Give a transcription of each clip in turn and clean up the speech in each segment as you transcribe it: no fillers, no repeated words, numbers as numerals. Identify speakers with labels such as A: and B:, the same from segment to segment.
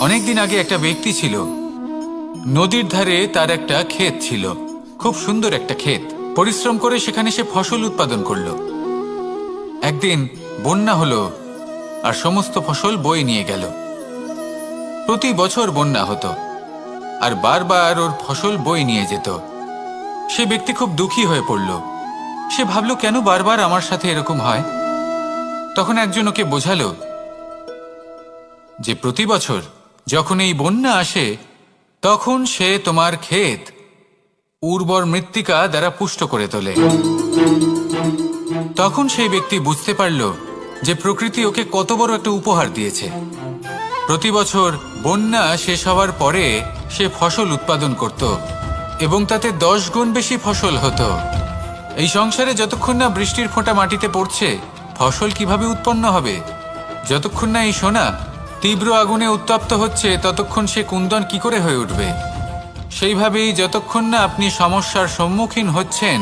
A: অনেকদিন আগে একটা ব্যক্তি ছিল, নদীর ধারে তার একটা ক্ষেত ছিল, খুব সুন্দর একটা ক্ষেত। পরিশ্রম করে সেখানে সে ফসল উৎপাদন করলো। একদিন বন্যা হলো আর সমস্ত ফসল বয়ে নিয়ে গেল। প্রতি বছর বন্যা হতো আর বারবার ওর ফসল বয়ে নিয়ে যেত। সে ব্যক্তি খুব দুঃখী হয়ে পড়ল। সে ভাবল, কেন বারবার আমার সাথে এরকম হয়? তখন একজন ওকে বোঝালো যে প্রতি বছর যখন এই বন্যা আসে তখন সে তোমার ক্ষেত উর্বর মৃত্তিকা দ্বারা পুষ্ট করে তোলে। তখন সেই ব্যক্তি বুঝতে পারল যে প্রকৃতি ওকে কত বড় একটা উপহার দিয়েছে। প্রতি বছর বন্যা শেষ হওয়ার পরে সে ফসল উৎপাদন করত এবং তাতে 10 গুণ বেশি ফসল হতো। এই সংসারে যতক্ষণ না বৃষ্টির ফোঁটা মাটিতে পড়ছে, ফসল কিভাবে উৎপন্ন হবে? যতক্ষণ না এই সোনা তীব্র আগুনে উত্তপ্ত হচ্ছে, ততক্ষণ সে কুন্দন কি করে হয়ে উঠবে? সেইভাবেই যতক্ষণ না আপনি সমস্যার সম্মুখীন হচ্ছেন,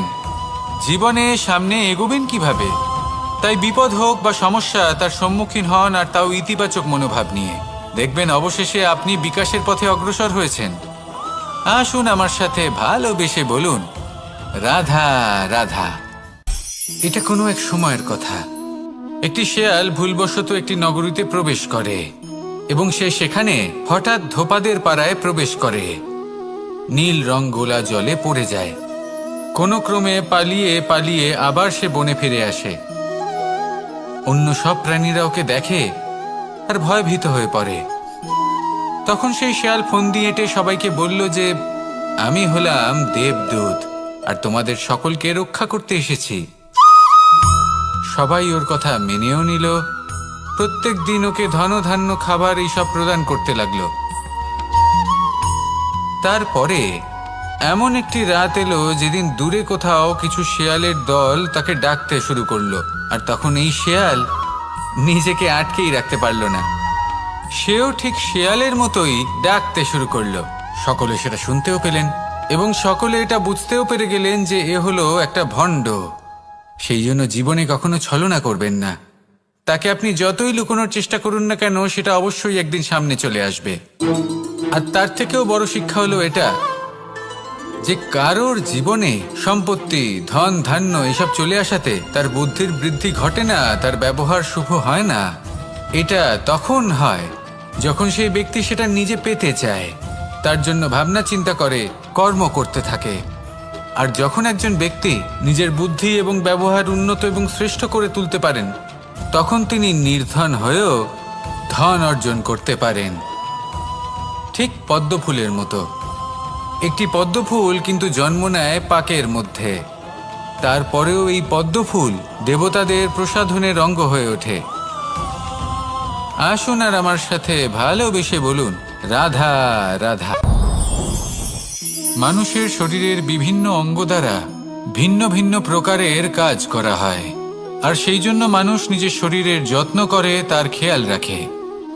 A: জীবনে সামনে এগোবেন কিভাবে? তাই বিপদ হোক বা সমস্যা, তার সম্মুখীন হন, আর তাও ইতিবাচক মনোভাব নিয়ে। দেখবেন অবশেষে আপনি বিকাশের পথে অগ্রসর হয়েছেন। আসুন আমার সাথে ভালোবেসে বলুন, রাধা রাধা। এটা কোনো এক সময়ের কথা। একটি শেয়াল ভুলবশত একটি নগরীতে প্রবেশ করে এবং সে সেখানে হঠাৎ ধোপাদের পাড়ায় প্রবেশ করে। নীল রং গোলা জলে পড়ে যায়। কোনো ক্রমে পালিয়ে পালিয়ে আবার সে বনে ফিরে আসে। অন্য সব প্রাণীরা ওকে দেখে আর ভয়ভীত হয়ে পড়ে। তখন সেই শেয়াল ফোন দিয়ে এঁটে সবাইকে বলল যে, আমি হলাম দেবদূত আর তোমাদের সকলকে রক্ষা করতে এসেছি। সবাই ওর কথা মেনেও নিল। প্রত্যেক দিন ওকে ধনধান্য খাবার এইসব প্রদান করতে লাগলো। তারপরে এমন একটি রাত এলো যেদিন দূরে কোথাও কিছু শেয়ালের দল তাকে ডাকতে শুরু করলো। আর তখন এই শেয়াল নিজেকে আটকেই রাখতে পারল না। সেও ঠিক শেয়ালের মতোই ডাকতে শুরু করলো। সকলে সেটা শুনতেও পেলেন এবং সকলে এটা বুঝতেও পেরে গেলেন যে এ হলো একটা ভণ্ড। সেই জন্য জীবনে কখনো ছলনা করবেন না। তাকে আপনি যতই লুকোনোর চেষ্টা করুন না কেন, সেটা অবশ্যই একদিন সামনে চলে আসবে। আর তার থেকেও বড় শিক্ষা হলো এটা যে কারোর জীবনে সম্পত্তি, ধন ধান্য এসব চলে আসাতে তার বুদ্ধির বৃদ্ধি ঘটে না, তার ব্যবহার শুভ হয় না। এটা তখন হয় যখন সেই ব্যক্তি সেটা নিজে পেতে চায়, তার জন্য ভাবনা চিন্তা করে, কর্ম করতে থাকে। আর যখন একজন ব্যক্তি নিজের বুদ্ধি এবং ব্যবহার উন্নত এবং শ্রেষ্ঠ করে তুলতে পারেন, তখন তিনি নির্ধন হয়েও ধন অর্জন করতে পারেন। ঠিক পদ্মফুলের মতো। একটি পদ্মফুল কিন্তু জন্ম নেয় পাকের মধ্যে। তারপরেও এই পদ্মফুল দেবতাদের প্রসাধনের অঙ্গ হয়ে ওঠে। আসুন আর আমার সাথে ভালোবেসে বলুন, রাধা রাধা। মানুষের শরীরের বিভিন্ন অঙ্গ দ্বারা ভিন্ন ভিন্ন প্রকারের কাজ করা হয়, আর সেই জন্য মানুষ নিজের শরীরের যত্ন করে, তার খেয়াল রাখে,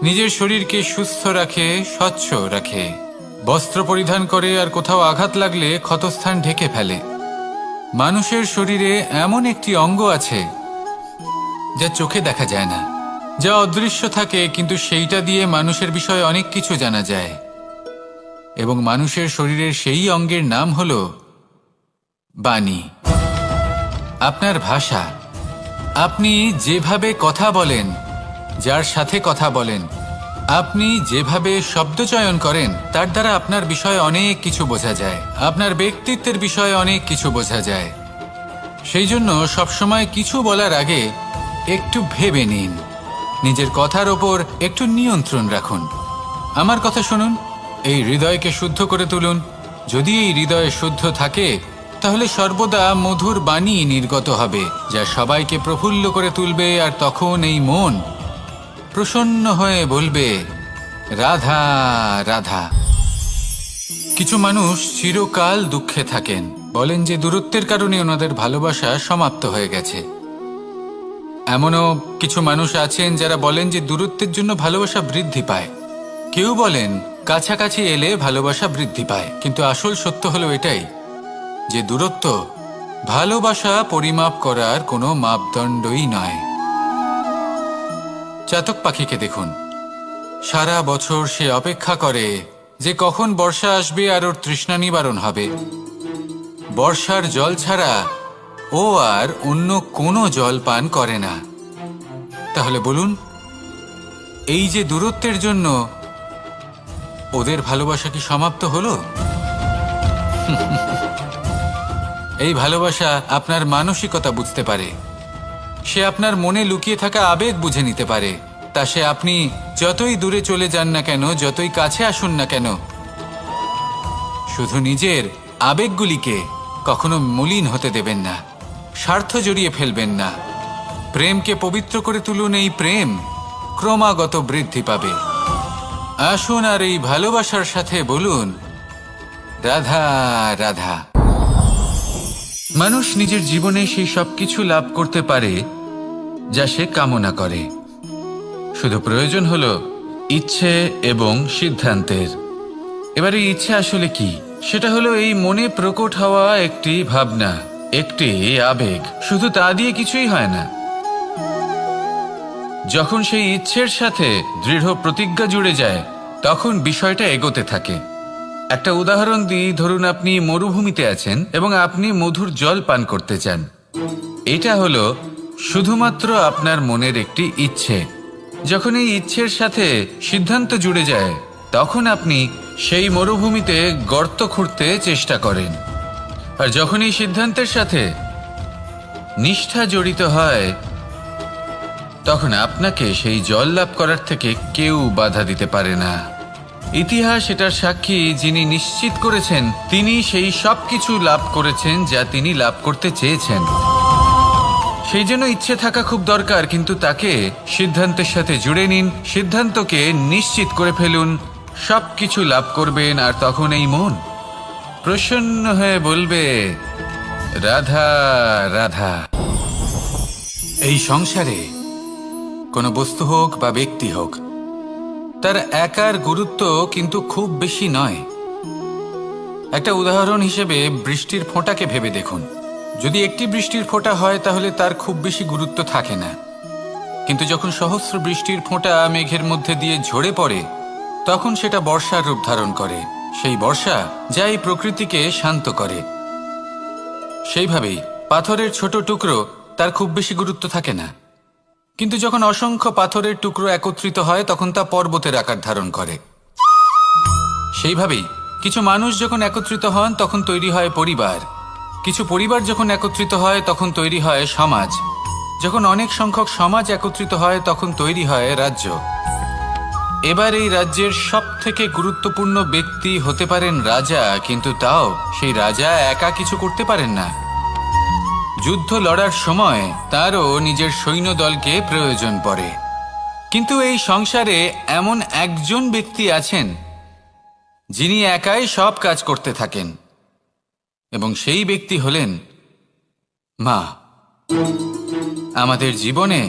A: নিজের শরীরকে সুস্থ রাখে, স্বচ্ছ রাখে, বস্ত্র পরিধান করে, আর কোথাও আঘাত লাগলে ক্ষতস্থান ঢেকে ফেলে। মানুষের শরীরে এমন একটি অঙ্গ আছে যা চোখে দেখা যায় না, যা অদৃশ্য থাকে, কিন্তু সেইটা দিয়ে মানুষের বিষয়ে অনেক কিছু জানা যায়। এবং মানুষের শরীরের সেই অঙ্গের নাম হলো বাণী, আপনার ভাষা। আপনি যেভাবে কথা বলেন, যার সাথে কথা বলেন, আপনি যেভাবে শব্দ চয়ন করেন, তার দ্বারা আপনার বিষয়ে অনেক কিছু বোঝা যায়, আপনার ব্যক্তিত্বের বিষয়ে অনেক কিছু বোঝা যায়। সেই জন্য সবসময় কিছু বলার আগে একটু ভেবে নিন, নিজের কথার ওপর একটু নিয়ন্ত্রণ রাখুন। আমার কথা শুনুন, এই হৃদয়কে শুদ্ধ করে তুলুন। যদি এই হৃদয় শুদ্ধ থাকে, তাহলে সর্বদা মধুর বাণী নির্গত হবে, যা সবাইকে প্রফুল্ল করে তুলবে। আর তখন এই মন প্রসন্ন হয়ে বলবে, রাধা রাধা। কিছু মানুষ চিরকাল দুঃখে থাকেন, বলেন যে দূরত্বের কারণে ওনাদের ভালোবাসা সমাপ্ত হয়ে গেছে। এমনও কিছু মানুষ আছেন যারা বলেন যে দূরত্বের জন্য ভালোবাসা বৃদ্ধি পায়। কেউ বলেন কাছাকাছি এলে ভালোবাসা বৃদ্ধি পায়। কিন্তু আসল সত্য হলো এটাই যে দূরত্ব ভালোবাসা পরিমাপ করার কোনো মাপদণ্ডই নয়। চাতক পাখিকে দেখুন, সারা বছর সে অপেক্ষা করে যে কখন বর্ষা আসবে আর ওর তৃষ্ণা নিবারণ হবে। বর্ষার জল ছাড়া ও আর অন্য কোনো জল পান করে না। তাহলে বলুন, এই যে দূরত্বের জন্য ওদের ভালোবাসা কি সমাপ্ত হলো? এই ভালোবাসা আপনার মানসিকতা বুঝতে পারে, সে আপনার মনে লুকিয়ে থাকা আবেগ বুঝে নিতে পারে। তা সে আপনি যতই দূরে চলে যান না কেন, যতই কাছে আসুন না কেন, শুধু নিজের আবেগগুলিকে কখনো মলিন হতে দেবেন না, স্বার্থ জড়িয়ে ফেলবেন না। প্রেমকে পবিত্র করে তুলুন, এই প্রেম ক্রমাগত বৃদ্ধি পাবে। আসুন আর এই ভালোবাসার সাথে বলুন, রাধা রাধা। মানুষ নিজের জীবনে সেই সব কিছু লাভ করতে পারে যা সে কামনা করে। শুধু প্রয়োজন হলো ইচ্ছে এবং সিদ্ধান্তের। এবার এই ইচ্ছে আসলে কি? সেটা হলো এই মনে প্রকট হওয়া একটি ভাবনা, একটি আবেগ। শুধু তা দিয়ে কিছুই হয় না। যখন সেই ইচ্ছের সাথে দৃঢ় প্রতিজ্ঞা জুড়ে যায়, তখন বিষয়টা এগোতে থাকে। একটা উদাহরণ দিই, ধরুন আপনি মরুভূমিতে আছেন এবং আপনি মধুর জল পান করতে চান। এটা হলো শুধুমাত্র আপনার মনের একটি ইচ্ছে। যখন এই ইচ্ছের সাথে সিদ্ধান্ত জুড়ে যায়, তখন আপনি সেই মরুভূমিতে গর্ত খুঁড়তে চেষ্টা করেন। আর যখন এই সিদ্ধান্তের সাথে নিষ্ঠা জড়িত হয়, তখন আপনাকে সেই জল লাভ করার থেকে কেউ বাধা দিতে পারে না। ইতিহাস এটার সাক্ষী, যিনি নিশ্চিত করেছেন তিনি সেই সব কিছু লাভ করেছেন যা তিনি লাভ করতে চেয়েছেন। সেই জন্য ইচ্ছে থাকা খুব দরকার, কিন্তু তাকে সিদ্ধান্তের সাথে জুড়ে নিন, সিদ্ধান্তকে নিশ্চিত করে ফেলুন, সব কিছু লাভ করবেন। আর তখন এই মন প্রসন্ন হয়ে বলবে, রাধা রাধা। এই সংসারে কোনো বস্তু হোক বা ব্যক্তি হোক, তার একার গুরুত্ব কিন্তু খুব বেশি নয়। একটা উদাহরণ হিসেবে বৃষ্টির ফোঁটাকে ভেবে দেখুন। যদি একটি বৃষ্টির ফোঁটা হয় তাহলে তার খুব বেশি গুরুত্ব থাকে না, কিন্তু যখন সহস্র বৃষ্টির ফোঁটা মেঘের মধ্যে দিয়ে ঝরে পড়ে, তখন সেটা বর্ষার রূপ ধারণ করে। সেই বর্ষা যা এই প্রকৃতিকে শান্ত করে। সেইভাবেই পাথরের ছোট টুকরো, তার খুব বেশি গুরুত্ব থাকে না, কিন্তু যখন অসংখ্য পাথরের টুকরো একত্রিত হয় তখন তা পর্বতের আকার ধারণ করে। সেইভাবেই কিছু মানুষ যখন একত্রিত হন তখন তৈরি হয় পরিবার, কিছু পরিবার যখন একত্রিত হয় তখন তৈরি হয় সমাজ, যখন অনেক সংখ্যক সমাজ একত্রিত হয় তখন তৈরি হয় রাজ্য। এবার এই রাজ্যের সব থেকে গুরুত্বপূর্ণ ব্যক্তি হতে পারেন রাজা, কিন্তু তাও সেই রাজা একা কিছু করতে পারেন না। যুদ্ধ লড়ার সময় তারও নিজের সৈন্যদলকে প্রয়োজন পড়ে। কিন্তু এই সংসারে এমন একজন ব্যক্তি আছেন যিনি একাই সব কাজ করতে থাকেন, এবং সেই ব্যক্তি হলেন মা। আমাদের জীবনে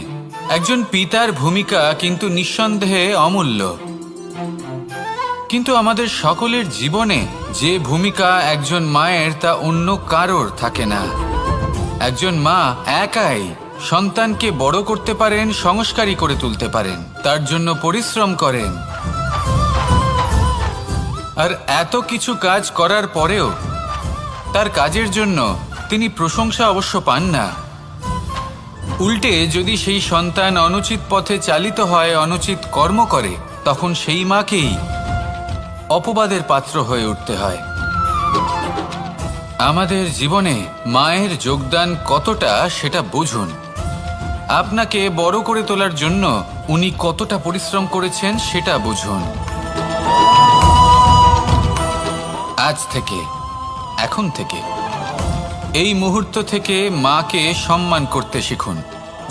A: একজন পিতার ভূমিকা কিন্তু নিঃসন্দেহে অমূল্য, কিন্তু আমাদের সকলের জীবনে যে ভূমিকা একজন মায়ের তা অন্য কারোর থাকে না। একজন মা একাই সন্তানকে বড় করতে পারেন, সংস্কারী করে তুলতে পারেন, তার জন্য পরিশ্রম করেন। আর এত কিছু কাজ করার পরেও তার কাজের জন্য তিনি প্রশংসা অবশ্য পান না। উল্টে যদি সেই সন্তান অনুচিত পথে চালিত হয়, অনুচিত কর্ম করে, তখন সেই মাকেই অপবাদের পাত্র হয়ে উঠতে হয়। আমাদের জীবনে মায়ের যোগদান কতটা সেটা বুঝুন। আপনাকে বড় করে তোলার জন্য উনি কতটা পরিশ্রম করেছেন সেটা বুঝুন। আজ থেকে, এখন থেকে, এই মুহূর্ত থেকে মাকে সম্মান করতে শিখুন।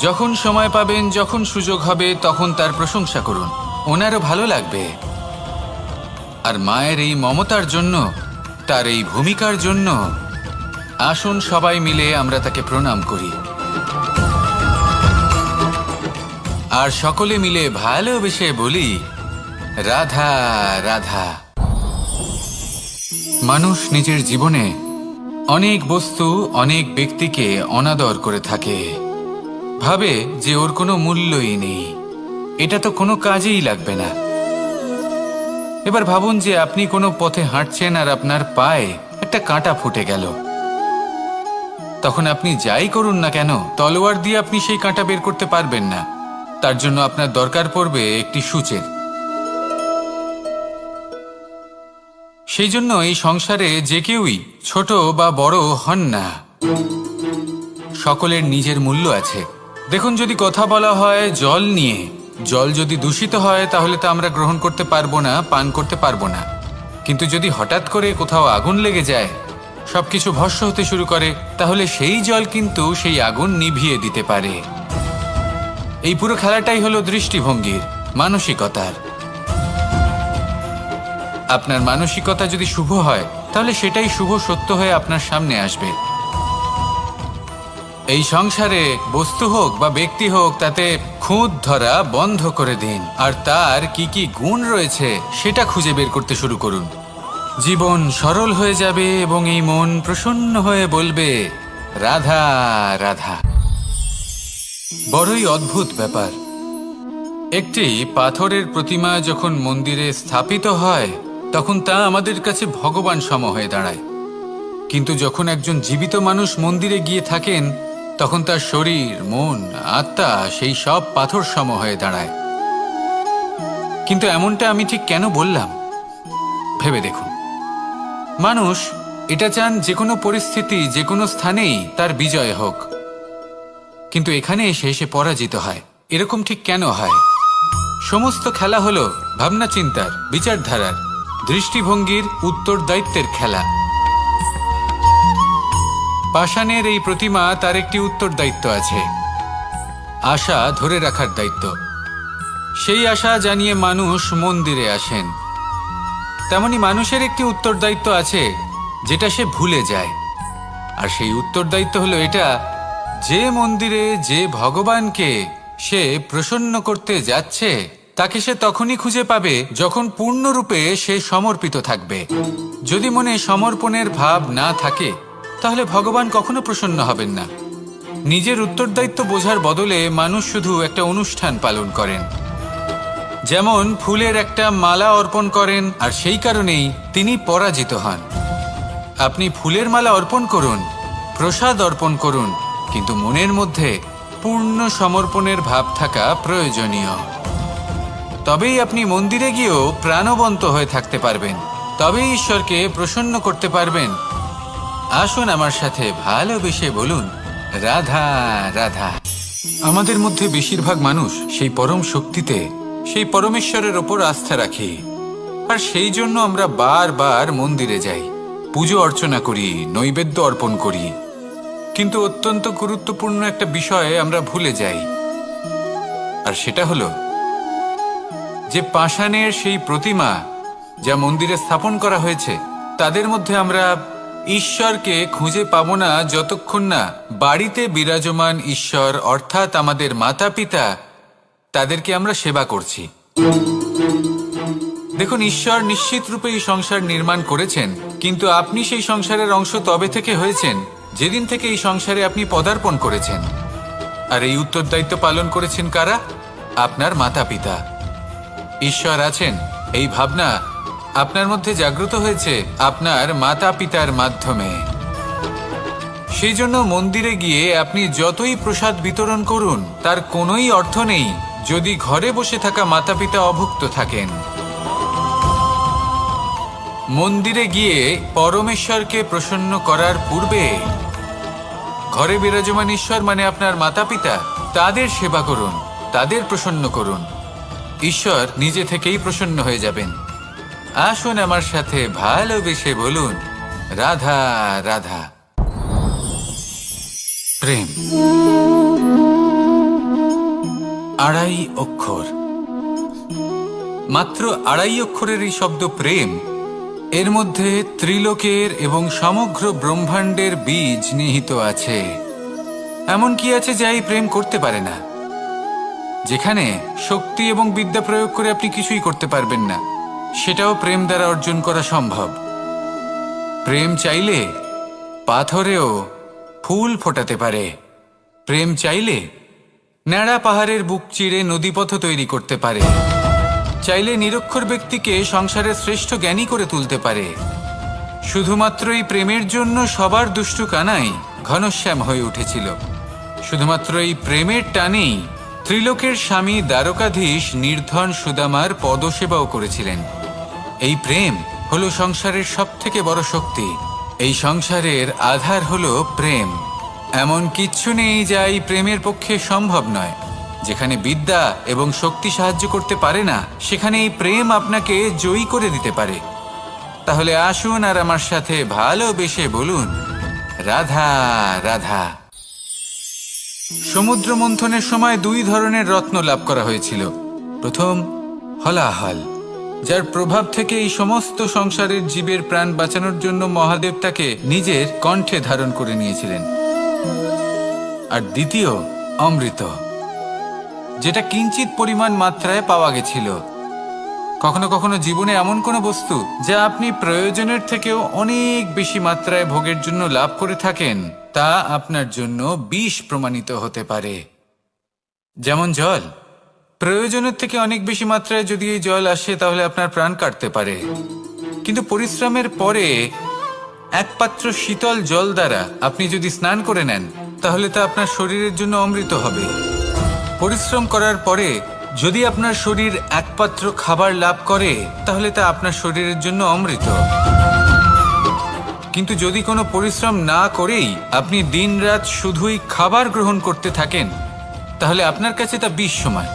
A: যখন সময় পাবেন, যখন সুযোগ হবে, তখন তার প্রশংসা করুন, ওনারও ভালো লাগবে। আর মায়ের এই মমতার জন্য, তার এই ভূমিকার জন্য আসুন সবাই মিলে আমরা তাকে প্রণাম করি, আর সকলে মিলে ভালোবেসে বলি, রাধা রাধা। মানুষ নিজের জীবনে অনেক বস্তু, অনেক ব্যক্তিকে অনাদর করে থাকে, ভাবে যে ওর কোনো মূল্যই নেই, এটা তো কোনো কাজেই লাগবে না। এবার ভাবুন যে আপনি কোনো পথে হাঁটছেন আর আপনার পায়ে একটা কাঁটা ফুটে গেল। তখন আপনি যাই করুন না কেন, তলোয়ার দিয়ে আপনি সেই কাঁটা বের করতে পারবেন না। তার জন্য আপনার দরকার পড়বে একটি সূচের। সেই জন্য এই সংসারে যে কেউই ছোট বা বড় হন না, সকলের নিজের মূল্য আছে। দেখুন, যদি কথা বলা হয় জল নিয়ে, জল যদি দূষিত হয় তাহলে তা আমরা গ্রহণ করতে পারবো না, পান করতে পারবো না। কিন্তু যদি হঠাৎ করে কোথাও আগুন লেগে যায়, সবকিছু ভস্ম হতে শুরু করে, তাহলে সেই জল কিন্তু সেই আগুন নিভিয়ে দিতে পারে। এই পুরো খেলাটাই হলো দৃষ্টিভঙ্গির, মানসিকতার। আপনার মানসিকতা যদি শুভ হয় তাহলে সেটাই শুভ সত্য হয়ে আপনার সামনে আসবে। এই সংসারে বস্তু হোক বা ব্যক্তি হোক, তাতে খুঁত ধরা বন্ধ করে দিন আর তার কি কি গুণ রয়েছে সেটা খুঁজে বের করতে শুরু করুন। জীবন সরল হয়ে যাবে এবং এই মন প্রসন্ন হয়ে বলবে, রাধা রাধা। বড়ই অদ্ভুত ব্যাপার। একটি পাথরের প্রতিমা যখন মন্দিরে স্থাপিত হয় তখন তা আমাদের কাছে ভগবান সম হয়ে দাঁড়ায়। কিন্তু যখন একজন জীবিত মানুষ মন্দিরে গিয়ে থাকেন তখন তার শরীর, মন, আত্মা সেই সব পাথর সম হয়ে দাঁড়ায়। কিন্তু এমনটা আমি ঠিক কেন বললাম ভেবে দেখুন। মানুষ এটা চান যে কোনো পরিস্থিতি, যে কোনো স্থানেই তার বিজয় হোক, কিন্তু এখানে এসে সে পরাজিত হয়। এরকম ঠিক কেন হয়? সমস্ত খেলা হলো ভাবনা চিন্তার, বিচারধারার, দৃষ্টিভঙ্গির, উত্তরদায়িত্বের খেলা। পাষাণের এই প্রতিমা, তার একটি উত্তরদায়িত্ব আছে, আশা ধরে রাখার দায়িত্ব। সেই আশা জানিয়ে মানুষ মন্দিরে আসেন। তেমনি মানুষের একটি উত্তরদায়িত্ব আছে যেটা সে ভুলে যায়। আর সেই উত্তরদায়িত্ব হলো এটা, যে মন্দিরে যে ভগবানকে সে প্রসন্ন করতে যাচ্ছে তাকে সে তখনই খুঁজে পাবে যখন পূর্ণরূপে সে সমর্পিত থাকবে। যদি মনে সমর্পণের ভাব না থাকে তাহলে ভগবান কখনো প্রসন্ন হবেন না। নিজের উত্তরদায়িত্ব বোঝার বদলে মানুষ শুধু একটা অনুষ্ঠান পালন করেন। যেমন ফুলের একটা মালা অর্পণ করেন আর সেই কারণেই তিনি পরাজিত হন। আপনি ফুলের মালা অর্পণ করুন, প্রসাদ অর্পণ করুন, কিন্তু মনের মধ্যে পূর্ণ সমর্পণের ভাব থাকা প্রয়োজনীয়। তবেই আপনি মন্দিরে গিয়েও প্রাণবন্ত হয়ে থাকতে পারবেন, তবেই ঈশ্বরকে প্রসন্ন করতে পারবেন। আসুন আমার সাথে ভালোবেসে বলুন, রাধা রাধা। আমাদের মধ্যে বেশিরভাগ মানুষ সেই পরম শক্তিতে, সেই পরমেশ্বরের ওপর আস্থা রাখি, আর সেই জন্য আমরা বারবার মন্দিরে যাই, পুজো অর্চনা করি, নৈবেদ্য অর্পণ করি। কিন্তু অত্যন্ত গুরুত্বপূর্ণ একটা বিষয়ে আমরা ভুলে যাই, আর সেটা হলো যে পাষাণের সেই প্রতিমা যা মন্দিরে স্থাপন করা হয়েছে, তাদের মধ্যে আমরা ঈশ্বরকে খুঁজে পাবো না যতক্ষণ না বাড়িতে বিরাজমান ঈশ্বর অর্থাৎ আমাদের মাতা পিতা, তাদেরকে আমরা সেবা করছি। দেখুন, ঈশ্বর নিশ্চিত রূপে এই সংসার নির্মাণ করেছেন, কিন্তু আপনি সেই সংসারের অংশ তবে থেকে হয়েছেন যেদিন থেকে এই সংসারে আপনি পদার্পণ করেছেন। আর এই উত্তরদায়িত্ব পালন করেছেন কারা? আপনার মাতা পিতা। ঈশ্বর আছেন এই ভাবনা আপনার মধ্যে জাগ্রত হয়েছে আপনার মাতা পিতার মাধ্যমে। সেই জন্য মন্দিরে গিয়ে আপনি যতই প্রসাদ বিতরণ করুন তার কোনোই অর্থ নেই যদি ঘরে বসে থাকা মাতা পিতা অভুক্ত থাকেন। মন্দিরে গিয়ে পরমেশ্বরকে প্রসন্ন করার পূর্বে ঘরে বিরাজমান ঈশ্বর মানে আপনার মাতা পিতা, তাদের সেবা করুন, তাদের প্রসন্ন করুন। ঈশ্বর নিজে থেকেই প্রসন্ন হয়ে যাবেন। আসুন আমার সাথে ভালোবেসে বলুন, রাধা রাধা। প্রেম আড়াই অক্ষর, মাত্র আড়াই অক্ষরের এই শব্দ প্রেম, এর মধ্যে ত্রিলোকের এবং সমগ্র ব্রহ্মাণ্ডের বীজ নিহিত আছে। এমন কি আছে যা এই প্রেম করতে পারে না? যেখানে শক্তি এবং বিদ্যা প্রয়োগ করে আপনি কিছুই করতে পারবেন না, সেটাও প্রেম দ্বারা অর্জন করা সম্ভব। প্রেম চাইলে পাথরেও ফুল ফোটাতে পারে। প্রেম চাইলে ন্যাড়া পাহাড়ের বুক চিরে নদীপথ তৈরি করতে পারে। চাইলে নিরক্ষর ব্যক্তিকে সংসারের শ্রেষ্ঠ জ্ঞানী করে তুলতে পারে। শুধুমাত্র এই প্রেমের জন্য সবার দুষ্টু কানাই ঘনশ্যাম হয়ে উঠেছিল। শুধুমাত্র এই প্রেমের টানেই ত্রিলোকের স্বামী দ্বারকাধীশ নির্ধন সুদামার পদসেবাও করেছিলেন। এই প্রেম হলো সংসারের সবথেকে বড় শক্তি। এই সংসারের আধার হলো প্রেম। এমন কিচ্ছু নেই যা এই প্রেমের পক্ষে সম্ভব নয়। যেখানে বিদ্যা এবং শক্তি সাহায্য করতে পারে না, সেখানে এই প্রেম আপনাকে জয়ী করে দিতে পারে। তাহলে আসুন আর আমার সাথে ভালোবেসে বলুন, রাধা রাধা। সমুদ্র মন্থনের সময় দুই ধরনের রত্ন লাভ করা হয়েছিল। প্রথম হলাহল, যার প্রভাব থেকে এই সমস্ত সংসারের জীবের প্রাণ বাঁচানোর জন্য মহাদেব তাকে নিজের কণ্ঠে ধারণ করে নিয়েছিলেন। আর দ্বিতীয় অমৃত, যেটা কিঞ্চিত পরিমাণ মাত্রায় পাওয়া গেছিল। কখনো কখনো জীবনে এমন কোনো বস্তু যা আপনি প্রয়োজনের থেকেও অনেক বেশি মাত্রায় ভোগের জন্য লাভ করে থাকেন, তা আপনার জন্য বিষ প্রমাণিত হতে পারে। যেমন জল, প্রয়োজনের থেকে অনেক বেশি মাত্রায় যদি এই জল আসে তাহলে আপনার প্রাণ কাটতে পারে। কিন্তু পরিশ্রমের পরে এক পাত্র শীতল জল দ্বারা আপনি যদি স্নান করে নেন, তাহলে তা আপনার শরীরের জন্য অমৃত হবে। পরিশ্রম করার পরে যদি আপনার শরীর এক পাত্র খাবার লাভ করে, তাহলে তা আপনার শরীরের জন্য অমৃত। কিন্তু যদি কোনো পরিশ্রম না করেই আপনি দিনরাত শুধুই খাবার গ্রহণ করতে থাকেন, তাহলে আপনার কাছে তা বিষ সমান।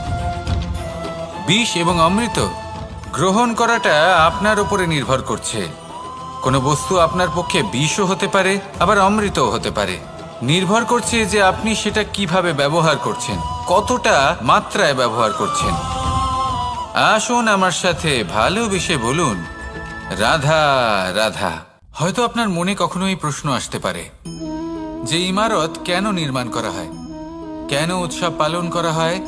A: বিষ এবং অমৃত গ্রহণ করাটা আপনার উপরে নির্ভর করছে। কোনো বস্তু আপনার পক্ষে বিষও হতে পারে, আবার অমৃতও হতে পারে। নির্ভর করছে যে আপনি সেটা কিভাবে ব্যবহার করছেন, কতটা মাত্রায় ব্যবহার করছেন। আসুন আমার সাথে ভালোবেসে বলুন, রাধা রাধা। হয়তো আপনার মনে কখনো এই প্রশ্ন আসতে পারে যে ইমারত কেন নির্মাণ করা হয়, কেন উৎসব পালন করা হয়,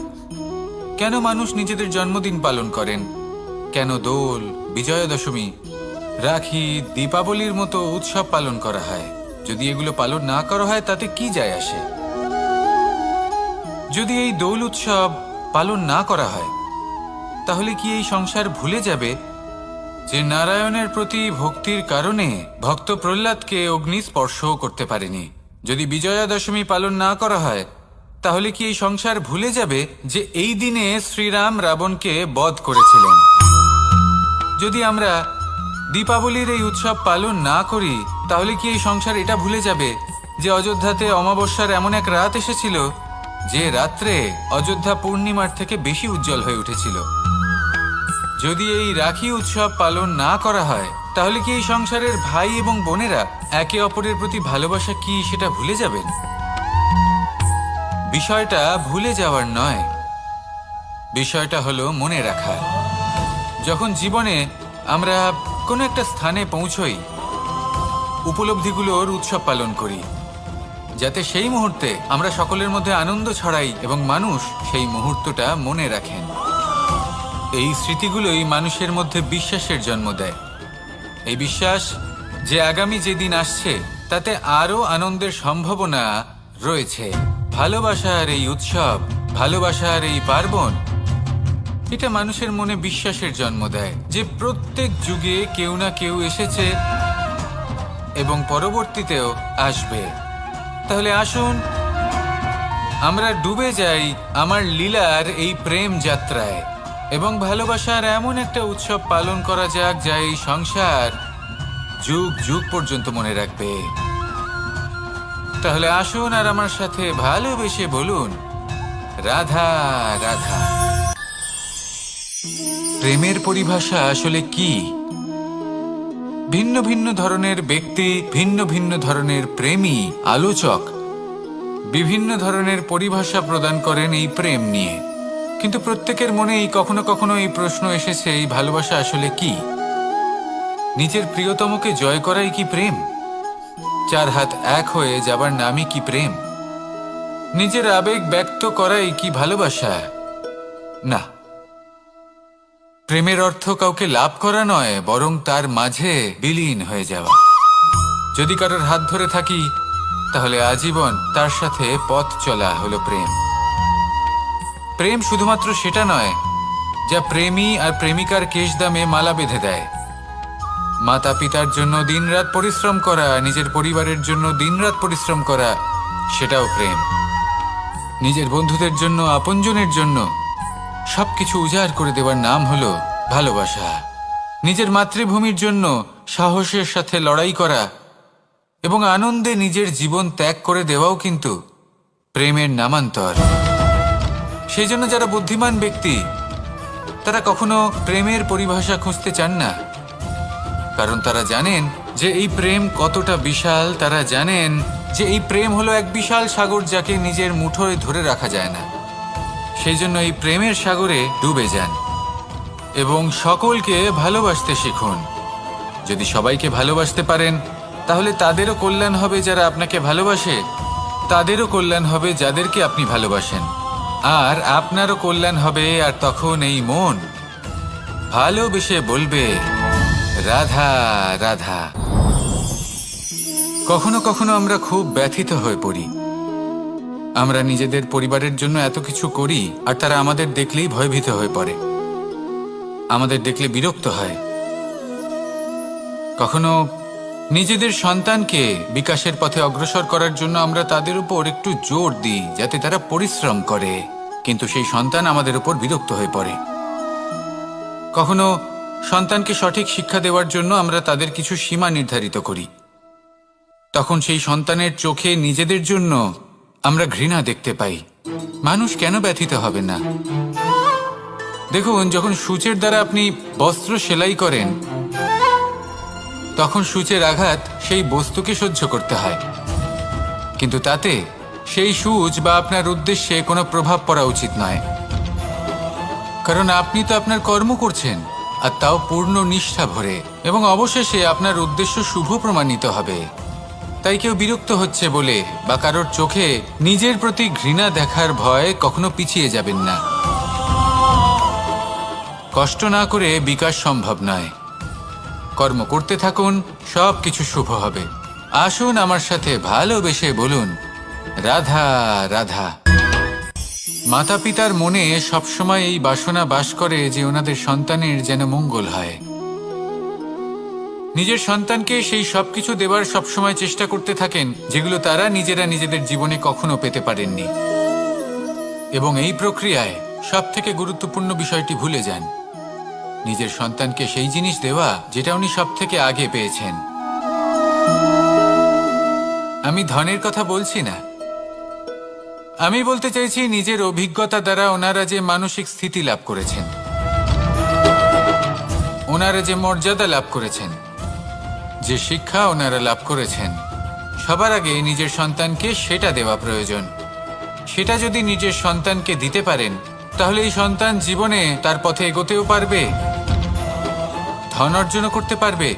A: কেন মানুষ নিজেদের জন্মদিন পালন করেন, কেন দোল, বিজয়া দশমী, রাখি, দীপাবলির মতো উৎসব পালন করা হয়। যদি এগুলো পালন না করা হয় তাতে কি যায় আসে? যদি এই দোল উৎসব পালন না করা হয়, তাহলে কি এই সংসার ভুলে যাবে যে নারায়ণের প্রতি ভক্তির কারণে ভক্ত প্রহ্লাদকে অগ্নি স্পর্শও করতে পারেনি? যদি বিজয়া দশমী পালন না করা হয়, তাহলে কি এই সংসার ভুলে যাবে যে এই দিনে শ্রীরাম রাবণকে বধ করেছিলেন? যদি আমরা দীপাবলির এই উৎসব পালন না করি, তাহলে কি এই সংসার এটা ভুলে যাবে যে অযোধ্যাতে অমাবস্যার এমন এক রাত এসেছিল যে রাত্রে অযোধ্যা পূর্ণিমার থেকে বেশি উজ্জ্বল হয়ে উঠেছিল? যদি এই রাখি উৎসব পালন না করা হয়, তাহলে কি এই সংসারের ভাই এবং বোনেরা একে অপরের প্রতি ভালোবাসা কি সেটা ভুলে যাবেন? বিষয়টা ভুলে যাওয়ার নয়, বিষয়টা হলো মনে রাখার। যখন জীবনে আমরা কোনো একটা স্থানে পৌঁছই, উপলব্ধিগুলোর উৎসব পালন করি, যাতে সেই মুহূর্তে আমরা সকলের মধ্যে আনন্দ ছড়াই এবং মানুষ সেই মুহূর্তটা মনে রাখেন। এই স্মৃতিগুলোই মানুষের মধ্যে বিশ্বাসের জন্ম দেয়। এই বিশ্বাস যে আগামী যেদিন আসছে তাতে আরও আনন্দের সম্ভাবনা রয়েছে। ভালোবাসার এই উৎসব, ভালোবাসার এই পার্বণ, এটা মানুষের মনে বিশ্বাসের জন্ম দেয় যে প্রত্যেক যুগে কেউ না কেউ এসেছে এবং পরবর্তীতেও আসবে। তাহলে আসুন আমরা ডুবে যাই আমার লীলার এই প্রেম যাত্রায় এবং ভালোবাসার এমন একটা উৎসব পালন করা যাক যা এই সংসার যুগ যুগ পর্যন্ত মনে রাখবে। তাহলে আসুন আর আমার সাথে ভালোবেসে বলুন, রাধা রাধা। প্রেমের পরিভাষা আসলে কি? ভিন্ন ভিন্ন ধরনের ব্যক্তি, ভিন্ন ভিন্ন ধরনের প্রেমী আলোচক বিভিন্ন ধরনের পরিভাষা প্রদান করেন এই প্রেম নিয়ে। কিন্তু প্রত্যেকের মনেই কখনো কখনো এই প্রশ্ন এসেছে, এই ভালোবাসা আসলে কি? নিজের প্রিয়তমকে জয় করাই কি প্রেম? চার হাত এক হয়ে যাবার নামই কি প্রেম? নিজের আবেগ ব্যক্ত করাই কি ভালোবাসা? না, প্রেমের অর্থ কাউকে লাভ করা নয়, বরং তার মাঝে বিলীন হয়ে যাওয়া। যদি কারোর হাত ধরে থাকি, তাহলে আজীবন তার সাথে পথ চলা হলো প্রেম। প্রেম শুধুমাত্র সেটা নয় যা প্রেমী আর প্রেমিকার কেশদামে মালা বেঁধে দেয়। মাতা পিতার জন্য দিনরাত পরিশ্রম করা, নিজের পরিবারের জন্য দিনরাত পরিশ্রম করা, সেটাও প্রেম। নিজের বন্ধুদের জন্য, আপনজনের জন্য সবকিছু উজাড় করে দেওয়ার নাম হলো ভালোবাসা। নিজের মাতৃভূমির জন্য সাহসের সাথে লড়াই করা এবং আনন্দে নিজের জীবন ত্যাগ করে দেওয়াও কিন্তু প্রেমের নামান্তর। সেই জন্য যারা বুদ্ধিমান ব্যক্তি তারা কখনো প্রেমের পরিভাষা খুঁজতে চান না, কারণ তারা জানেন যে এই প্রেম কতটা বিশাল। তারা জানেন যে এই প্রেম হলো এক বিশাল সাগর, যাকে নিজের মুঠোয় ধরে রাখা যায় না। সেই জন্য এই প্রেমের সাগরে ডুবে যান এবং সকলকে ভালোবাসতে শিখুন। যদি সবাইকে ভালোবাসতে পারেন তাহলে তাদেরও কল্যাণ হবে যারা আপনাকে ভালোবাসে, তাদেরও কল্যাণ হবে যাদেরকে আপনি ভালোবাসেন, আর আপনারও কল্যাণ হবে। আর তখন এই মন ভালোবেসে বলবে, রাধা রাধা। কখনো কখনো আমরা খুব ব্যথিত হয়ে পড়ি। আমরা নিজেদের পরিবারের জন্য এত কিছু করি আর তারা আমাদের দেখলেই ভয়ভীত হয়ে পড়ে, আমাদের দেখলে বিরক্ত হয়। কখনো নিজেদের সন্তানকে বিকাশের পথে অগ্রসর করার জন্য আমরা তাদের উপর একটু জোর দিই যাতে তারা পরিশ্রম করে, কিন্তু সেই সন্তান আমাদের উপর বিরক্ত হয়ে পড়ে। কখনো সন্তানকে সঠিক শিক্ষা দেওয়ার জন্য আমরা তাদের কিছু সীমা নির্ধারিত করি, তখন সেই সন্তানের চোখে নিজেদের জন্য আমরা ঘৃণা দেখতে পাই। মানুষ কেন ব্যথিত হবে না? দেখুন, যখন সূচের দ্বারা আপনি বস্ত্র সেলাই করেন তখন সূচের আঘাত সেই বস্তুকে সহ্য করতে হয়, কিন্তু তাতে সেই সূচ বা আপনার উদ্দেশ্যে কোনো প্রভাব পড়া উচিত নয়, কারণ আপনি তো আপনার কর্ম করছেন, আর তাও পূর্ণ নিষ্ঠা ভরে, এবং অবশেষে আপনার উদ্দেশ্য শুভ প্রমাণিত হবে। তাই কেউ বিরক্ত হচ্ছে বলে বা কারোর চোখে নিজের প্রতি ঘৃণা দেখার ভয় কখনো পিছিয়ে যাবেন না। কষ্ট না করে বিকাশ সম্ভব নয়। কর্ম করতে থাকুন, সব কিছু শুভ হবে। আসুন আমার সাথে ভালোবেসে বলুন, রাধা রাধা। মাতা পিতার মনে সবসময় এই বাসনা বাস করে যে ওনাদের সন্তানের যেন মঙ্গল হয়। নিজের সন্তানকে সেই সবকিছু দেবার সবসময় চেষ্টা করতে থাকেন যেগুলো তারা নিজেরা নিজেদের জীবনে কখনো পেতে পারেননি, এবং এই প্রক্রিয়ায় সব থেকে গুরুত্বপূর্ণ বিষয়টি ভুলে যান, নিজের সন্তানকে সেই জিনিস দেওয়া যেটা উনি সব থেকে আগে পেয়েছেন। আমি ধনের কথা বলছি না, আমি বলতে চাইছি নিজের অভিজ্ঞতা দ্বারা ওনারা যে মানসিক স্থিতি লাভ করেছেন, ওনারা যে মর্যাদা লাভ করেছেন, যে শিক্ষা ওনারা লাভ করেছেন, সবার আগে নিজের সন্তানকে সেটা দেওয়া প্রয়োজন। সেটা যদি নিজের সন্তানকে দিতে পারেন তাহলে এই সন্তান জীবনে তার পথে এগোতেও পারবে, ধন অর্জনও করতে পারবে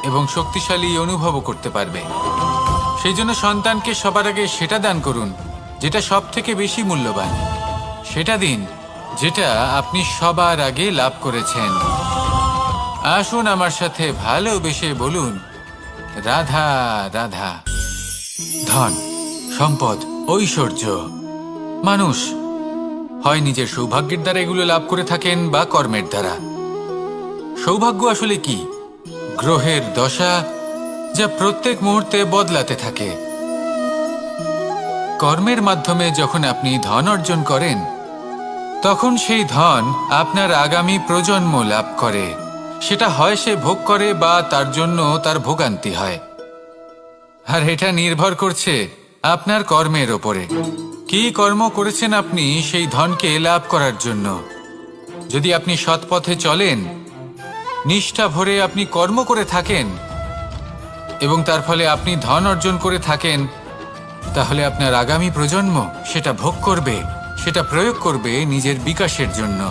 A: এবং শক্তিশালী অনুভবও করতে পারবে। সেই জন্য সন্তানকে সবার আগে সেটা দান করুন যেটা সব থেকে বেশি মূল্যবান। সেটা দিন যেটা আপনি সবার আগে লাভ করেছেন। আসুন আমার সাথে ভালোবেসে বলুন, রাধা রাধা। ধন, সম্পদ, ঐশ্বর্য, মানুষ হয় নিজের সৌভাগ্যের দ্বারা এগুলো লাভ করে থাকেন বা কর্মের দ্বারা। সৌভাগ্য আসলে কি? গ্রহের দশা যা প্রত্যেক মুহূর্তে বদলাতে থাকে। কর্মের মাধ্যমে যখন আপনি ধন অর্জন করেন তখন সেই ধন আপনার আগামী প্রজন্ম লাভ করে। সেটা হয় সে ভোগ করে বা তার জন্য তার ভোগান্তি হয়, আর এটা নির্ভর করছে আপনার কর্মের ওপরে। কি কর্ম করেছেন আপনি সেই ধনকে লাভ করার জন্য? যদি আপনি সৎ পথে চলেন, নিষ্ঠা ভরে আপনি কর্ম করে থাকেন এবং তার ফলে আপনি ধন অর্জন করে থাকেন, তাহলে আপনার আগামী প্রজন্ম সেটা ভোগ করবে, সেটা প্রয়োগ করবে নিজের বিকাশের জন্য।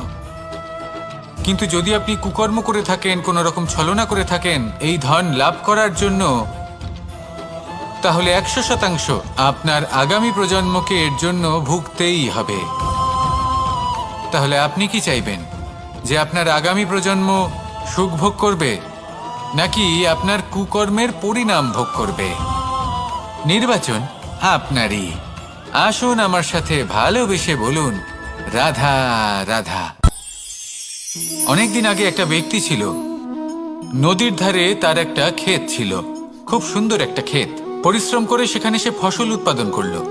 A: কিন্তু যদি আপনি কুকর্ম করে থাকেন, কোনো রকম ছলনা করে থাকেন এই ধন লাভ করার জন্য, তাহলে 100% আপনার আগামী প্রজন্মকে এর জন্য ভুগতেই হবে। তাহলে আপনি কি চাইবেন? যে আপনার আগামী প্রজন্ম সুখ ভোগ করবে নাকি আপনার কুকর্মের পরিণাম ভোগ করবে? নির্বাচন আপনারই। আসুন আমার সাথে ভালোবেসে বলুন, রাধা রাধা। অনেকদিন আগে একটা ব্যক্তি ছিল, নদীর ধারে তার একটা ক্ষেত ছিল, খুব সুন্দর একটা ক্ষেত। পরিশ্রম করে সেখানে সে ফসল উৎপাদন করলো।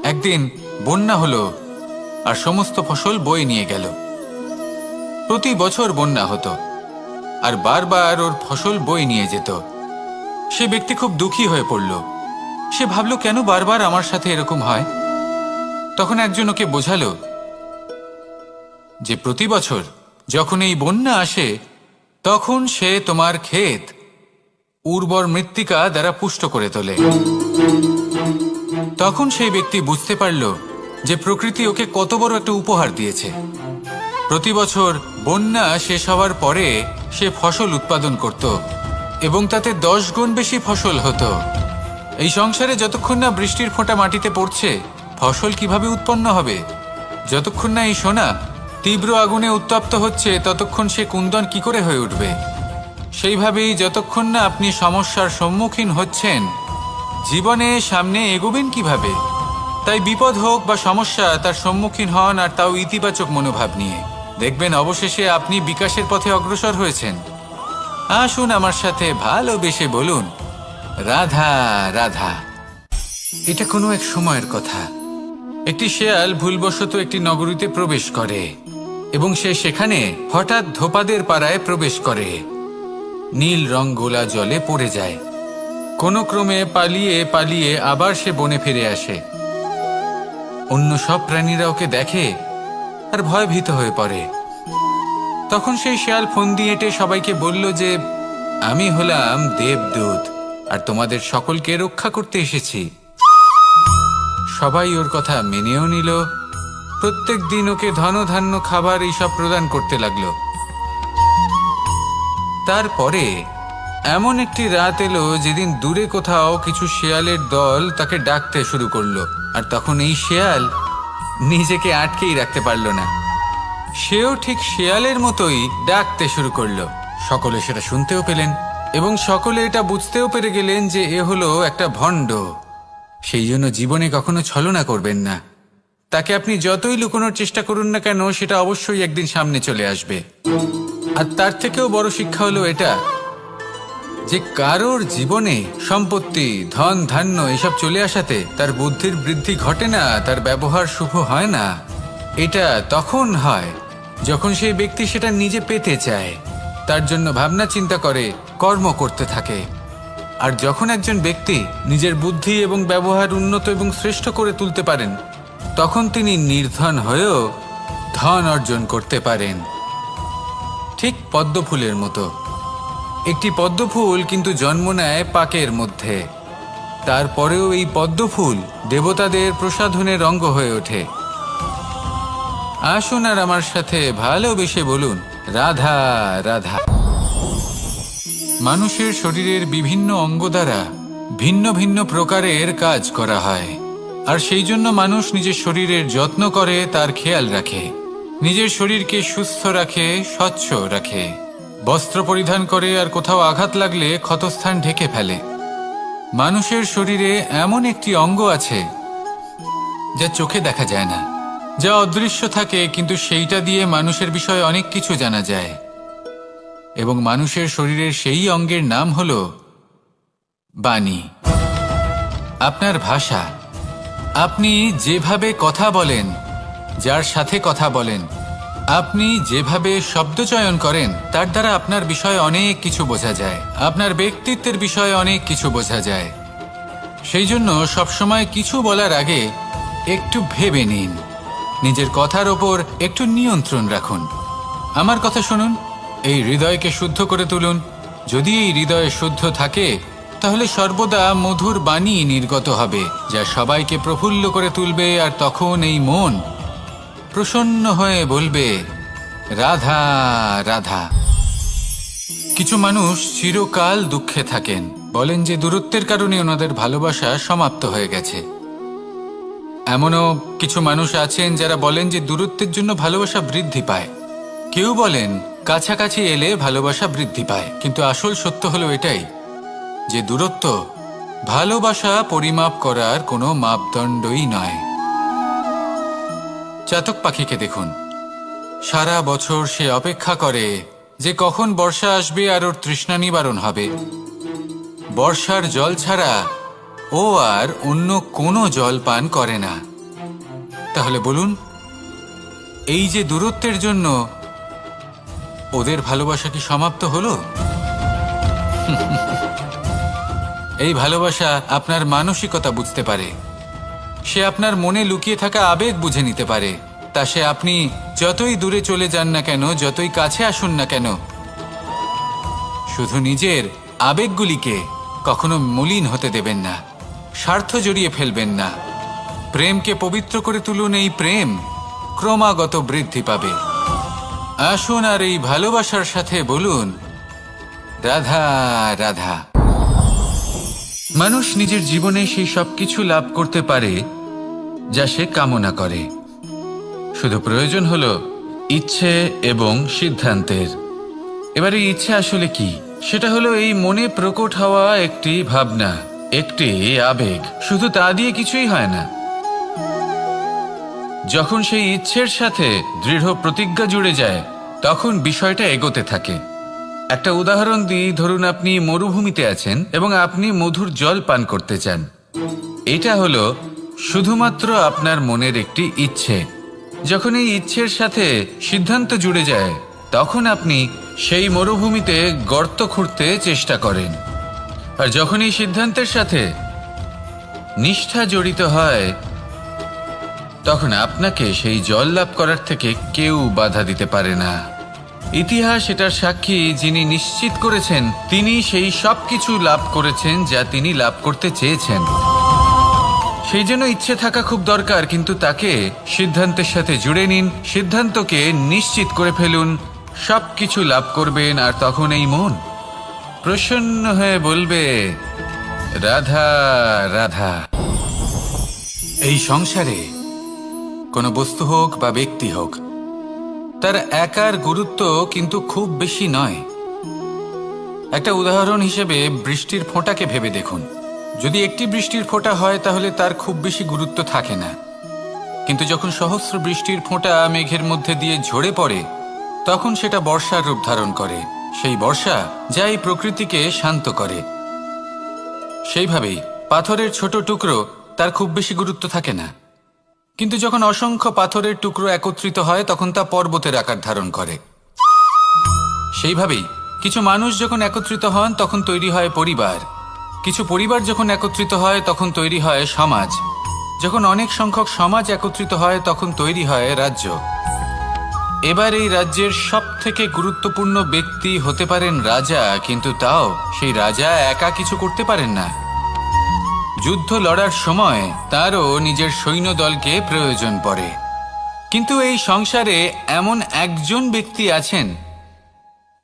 A: একদিন বন্যা হলো আর সমস্ত ফসল বয়ে নিয়ে গেল। প্রতি বছর বন্যা হতো আর বারবার ওর ফসল বয়ে নিয়ে যেত। সে ব্যক্তি খুব দুঃখী হয়ে পড়ল। সে ভাবল, কেন বারবার আমার সাথে এরকম হয়? তখন একজন ওকে বোঝালো যে প্রতি বছর যখন এই বন্যা আসে তখন সে তোমার ক্ষেত উর্বর মৃত্তিকা দ্বারা পুষ্ট করে তোলে। তখন সেই ব্যক্তি বুঝতে পারল যে প্রকৃতি ওকে কত বড় একটা উপহার দিয়েছে। প্রতি বছর বন্যা শেষ হওয়ার পরে সে ফসল উৎপাদন করত এবং তাতে 10 গুণ বেশি ফসল হতো। এই সংসারে যতক্ষণ না বৃষ্টির ফোঁটা মাটিতে পড়ছে, ফসল কিভাবে উৎপন্ন হবে? যতক্ষণ না এই সোনা তীব্র আগুনে উত্তপ্ত হচ্ছে, ততক্ষণ সে কুন্দন কি করে হয়ে উঠবে? সেইভাবেই যতক্ষণ না আপনি সমস্যার সম্মুখীন হচ্ছেন, জীবনে সামনে এগোবেন কিভাবে? তাই বিপদ হোক বা সমস্যা, তার সম্মুখীন হন, আর তাও ইতিবাচক মনোভাব নিয়ে। দেখবেন অবশেষে আপনি বিকাশের পথে অগ্রসর হয়েছেন। আসুন আমার সাথে ভালোবেসে বলুন, রাধা রাধা। এটা কোনো এক সময়ের কথা। একটি শেয়াল ভুলবশত একটি নগরীতে প্রবেশ করে এবং সে সেখানে হঠাৎ ধোপাদের পাড়ায় প্রবেশ করে। নীল রং গোলা জলে পড়ে যায়। কোনো ক্রমে পালিয়ে পালিয়ে আবার সে বনে ফিরে আসে। অন্য সব প্রাণীরা ওকে দেখে আর ভয়ভীত হয়ে পড়ে। তখন সেই শেয়াল ফোন দিয়ে এঁটে সবাইকে বলল যে, আমি হলাম দেবদূত আর তোমাদের সকলকে রক্ষা করতে এসেছি। সবাই ওর কথা মেনেও নিল। প্রত্যেক দিন ওকে ধনধান্য খাবার এইসব প্রদান করতে লাগলো। তারপরে এমন একটি রাত এলো যেদিন দূরে কোথাও কিছু শেয়ালের দল তাকে ডাকতে শুরু করলো। আর তখন এই শেয়াল নিজেকে আটকেই রাখতে পারল না। সেও ঠিক শেয়ালের মতোই ডাকতে শুরু করলো। সকলে সেটা শুনতেও পেলেন এবং সকলে এটা বুঝতেও পেরে গেলেন যে এ হলো একটা ভণ্ড। সেই জন্য জীবনে কখনো ছলনা করবেন না। তাকে আপনি যতই লুকোনোর চেষ্টা করুন না কেন, সেটা অবশ্যই একদিন সামনে চলে আসবে। আর তার থেকেও বড় শিক্ষা হলো এটা যে কারোর জীবনে সম্পত্তি, ধন ধান্য এসব চলে আসাতে তার বুদ্ধির বৃদ্ধি ঘটে না, তার ব্যবহার শুভ হয় না। এটা তখন হয় যখন সেই ব্যক্তি সেটা নিজে পেতে চায়, তার জন্য ভাবনা চিন্তা করে, কর্ম করতে থাকে। আর যখন একজন ব্যক্তি নিজের বুদ্ধি এবং ব্যবহার উন্নত এবং শ্রেষ্ঠ করে তুলতে পারেন, তখন তিনি নির্ধন হয়েও ধন অর্জন করতে পারেন। ঠিক পদ্মফুলের মতো। একটি পদ্মফুল কিন্তু জন্ম নেয় পাকের মধ্যে। তারপরেও এই পদ্মফুল দেবতাদের প্রসাধনের অঙ্গ হয়ে ওঠে। আসুন আর আমার সাথে ভালোবেসে বলুন, রাধা রাধা। মানুষের শরীরের বিভিন্ন অঙ্গ দ্বারা ভিন্ন ভিন্ন প্রকারের কাজ করা হয়, আর সেই জন্য মানুষ নিজের শরীরের যত্ন করে, তার খেয়াল রাখে, নিজের শরীরকে সুস্থ রাখে, স্বচ্ছ রাখে, বস্ত্র পরিধান করে, আর কোথাও আঘাত লাগলে ক্ষতস্থান ঢেকে ফেলে। মানুষের শরীরে এমন একটি অঙ্গ আছে যা চোখে দেখা যায় না, যা অদৃশ্য থাকে, কিন্তু সেইটা দিয়ে মানুষের বিষয়ে অনেক কিছু জানা যায়। এবং মানুষের শরীরের সেই অঙ্গের নাম হল বাণী, আপনার ভাষা। আপনি যেভাবে কথা বলেন, যার সাথে কথা বলেন, আপনি যেভাবে শব্দ চয়ন করেন, তার দ্বারা আপনার বিষয়ে অনেক কিছু বোঝা যায়, আপনার ব্যক্তিত্বের বিষয়ে অনেক কিছু বোঝা যায়। সেই জন্য সবসময় কিছু বলার আগে একটু ভেবে নিন, নিজের কথার ওপর একটু নিয়ন্ত্রণ রাখুন। আমার কথা শুনুন, এই হৃদয়কে শুদ্ধ করে তুলুন। যদি এই হৃদয় শুদ্ধ থাকে, তাহলে সর্বদা মধুর বাণী নির্গত হবে, যা সবাইকে প্রফুল্ল করে তুলবে। আর তখন এই মন প্রসন্ন হয়ে বলবে, রাধা রাধা। কিছু মানুষ চিরকাল দুঃখে থাকেন, বলেন যে দূরত্বের কারণে ওনাদের ভালোবাসা সমাপ্ত হয়ে গেছে। এমনও কিছু মানুষ আছেন যারা বলেন যে দূরত্বের জন্য ভালোবাসা বৃদ্ধি পায়। কেউ বলেন কাছাকাছি এলে ভালোবাসা বৃদ্ধি পায়। কিন্তু আসল সত্য হলো এটাই যে দূরত্ব ভালোবাসা পরিমাপ করার কোনো মাপদণ্ডই নয়। চাতক পাখিকে দেখুন, সারা বছর সে অপেক্ষা করে যে কখন বর্ষা আসবে আর ওর তৃষ্ণা নিবারণ হবে। বর্ষার জল ছাড়া ও আর অন্য কোনো জল পান করে না। তাহলে বলুন, এই যে দূরত্বের জন্য ওদের ভালোবাসা কি সমাপ্ত হলো? এই ভালোবাসা আপনার মানসিকতা বুঝতে পারে, সে আপনার মনে লুকিয়ে থাকা আবেগ বুঝে নিতে পারে। তা সে আপনি যতই দূরে চলে যান না কেন, যতই কাছে আসুন না কেন, শুধু নিজের আবেগগুলিকে কখনো মলিন হতে দেবেন না, স্বার্থ জড়িয়ে ফেলবেন না। প্রেমকে পবিত্র করে তুলুন, এই প্রেম ক্রমাগত বৃদ্ধি পাবে। আসুন আর এই ভালোবাসার সাথে বলুন, রাধা রাধা। মানুষ নিজের জীবনে সেই সব কিছু লাভ করতে পারে যা সে কামনা করে। শুধু প্রয়োজন হলো ইচ্ছে এবং সিদ্ধান্তের। এবার এই ইচ্ছে আসলে কি? সেটা হলো এই মনে প্রকট হওয়া একটি ভাবনা, একটি আবেগ। শুধু তা দিয়ে কিছুই হয় না। যখন সেই ইচ্ছের সাথে দৃঢ় প্রতিজ্ঞা জুড়ে যায়, তখন বিষয়টা এগোতে থাকে। একটা উদাহরণ দিই, ধরুন আপনি মরুভূমিতে আছেন এবং আপনি মধুর জল পান করতে চান। এটা হলো শুধুমাত্র আপনার মনের একটি ইচ্ছে। যখন এই ইচ্ছের সাথে সিদ্ধান্ত জুড়ে যায়, তখন আপনি সেই মরুভূমিতে গর্ত খুঁড়তে চেষ্টা করেন। আর যখন এই সিদ্ধান্তের সাথে নিষ্ঠা জড়িত হয়, তখন আপনাকে সেই জল লাভ করার থেকে কেউ বাধা দিতে পারে না। ইতিহাস এটার সাক্ষী, যিনি নিশ্চিত করেছেন তিনি সেই সব কিছু লাভ করেছেন যা তিনি লাভ করতে চেয়েছেন। সেই জন্য ইচ্ছে থাকা খুব দরকার, কিন্তু তাকে সিদ্ধান্তের সাথে জুড়ে নিন, সিদ্ধান্তকে নিশ্চিত করে ফেলুন, সব কিছু লাভ করবেন। আর তখন এই মন প্রসন্ন হয়ে বলবে, রাধা রাধা। এই সংসারে কোনো বস্তু হোক বা ব্যক্তি হোক, তার একার গুরুত্ব কিন্তু খুব বেশি নয়। একটা উদাহরণ হিসেবে বৃষ্টির ফোঁটাকে ভেবে দেখুন। যদি একটি বৃষ্টির ফোঁটা হয় তাহলে তার খুব বেশি গুরুত্ব থাকে না, কিন্তু যখন সহস্র বৃষ্টির ফোঁটা মেঘের মধ্যে দিয়ে ঝরে পড়ে, তখন সেটা বর্ষার রূপ ধারণ করে। সেই বর্ষা যা এই প্রকৃতিকে শান্ত করে। সেইভাবেই পাথরের ছোট টুকরো, তার খুব বেশি গুরুত্ব থাকে না, কিন্তু যখন অসংখ্য পাথরের টুকরো একত্রিত হয় তখন তা পর্বতের আকার ধারণ করে। সেইভাবেই কিছু মানুষ যখন একত্রিত হন তখন তৈরি হয় পরিবার, কিছু পরিবার যখন একত্রিত হয় তখন তৈরি হয় সমাজ, যখন অনেক সংখ্যক সমাজ একত্রিত হয় তখন তৈরি হয় রাজ্য। এবার এই রাজ্যের সব থেকে গুরুত্বপূর্ণ ব্যক্তি হতে পারেন রাজা, কিন্তু তাও সেই রাজা একা কিছু করতে পারেন না। যুদ্ধ লড়ার সময় তারও নিজের সৈন্যদলকে প্রয়োজন পড়ে। কিন্তু এই সংসারে এমন একজন ব্যক্তি আছেন